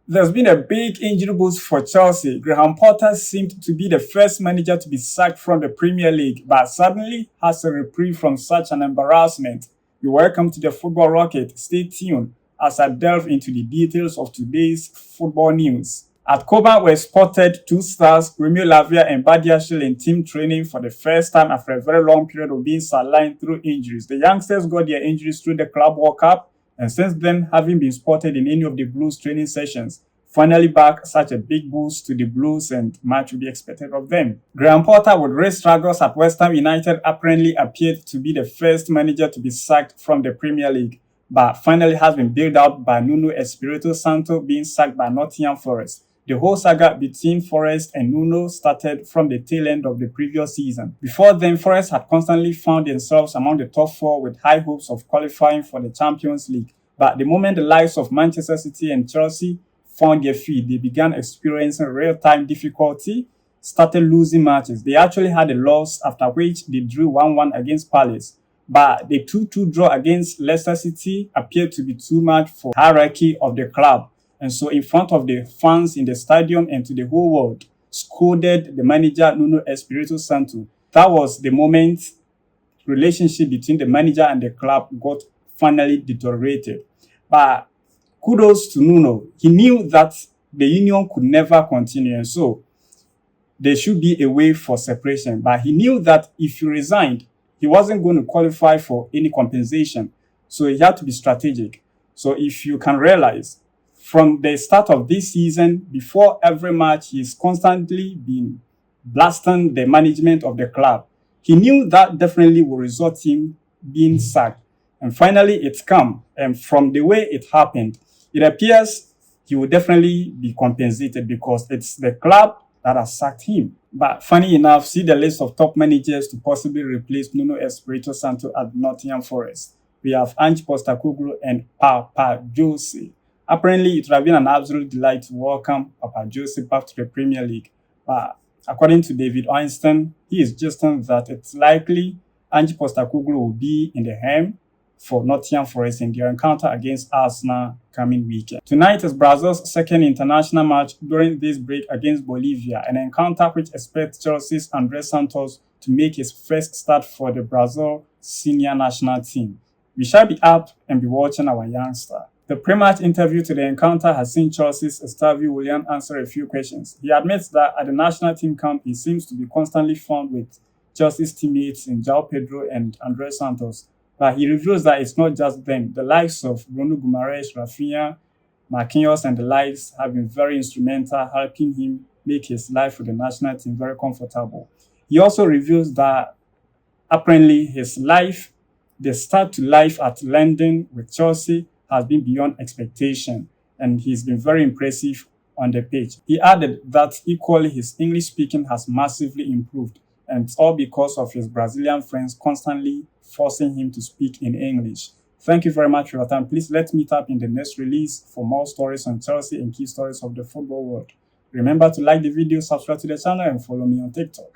There's been a big injury boost for Chelsea. Graham Potter seemed to be the first manager to be sacked from the Premier League, but suddenly has a reprieve from such an embarrassment. You're welcome to the Football Rocket. Stay tuned as I delve into the details of today's football news. At Koban were spotted two stars, Romeo Lavia and Badiashile, in team training for the first time after a very long period of being sidelined through injuries. The youngsters got their injuries through the Club World Cup, and since then, having been spotted in any of the Blues training sessions, finally back, such a big boost to the Blues and much will be expected of them. Graham Potter, with great struggles at West Ham United, apparently appeared to be the first manager to be sacked from the Premier League, but finally has been bailed out by Nuno Espirito Santo being sacked by Nottingham Forest. The whole saga between Forest and Nuno started from the tail end of the previous season. Before then, Forest had constantly found themselves among the top four with high hopes of qualifying for the Champions League. But the moment the likes of Manchester City and Chelsea found their feet, they began experiencing real-time difficulty, started losing matches. They actually had a loss, after which they drew 1-1 against Palace. But the 2-2 draw against Leicester City appeared to be too much for the hierarchy of the club. And so, in front of the fans in the stadium and to the whole world, scolded the manager Nuno Espirito Santo. That was the moment relationship between the manager and the club got finally deteriorated. But kudos to Nuno. He knew that the union could never continue, and so there should be a way for separation. But he knew that if he resigned, he wasn't going to qualify for any compensation. So he had to be strategic. So if you can realize, from the start of this season, before every match, he's constantly been blasting the management of the club. He knew that definitely would result in him being sacked. And finally, it's come. And from the way it happened, it appears he will definitely be compensated because it's the club that has sacked him. But funny enough, see the list of top managers to possibly replace Nuno Espirito Santo at Nottingham Forest. We have Ange and Papa Jose. Apparently, it would have been an absolute delight to welcome Papa Jose back to the Premier League. But according to David Einstein, he is justing that it's likely Ange will be in the helm for Nottingham Forest in their encounter against Arsenal coming weekend. Tonight is Brazil's second international match during this break against Bolivia, an encounter which expects Chelsea's Andrey Santos to make his first start for the Brazil senior national team. We shall be up and be watching our youngster. The pre-match interview to the encounter has seen Chelsea's Estevao answer a few questions. He admits that at the national team camp, he seems to be constantly found with Chelsea's teammates in João Pedro and Andrey Santos. But he reveals that it's not just them. The likes of Bruno Guimaraes, Rafinha, Marquinhos, and the likes have been very instrumental, helping him make his life with the national team very comfortable. He also reveals that apparently his life, the start to life at London with Chelsea, has been beyond expectation, and he's been very impressive on the pitch. He added that equally his English speaking has massively improved, and it's all because of his Brazilian friends constantly forcing him to speak in English. Thank you very much for your time. Please let's meet up in the next release for more stories on Chelsea and key stories of the football world. Remember to like the video, subscribe to the channel, and follow me on TikTok.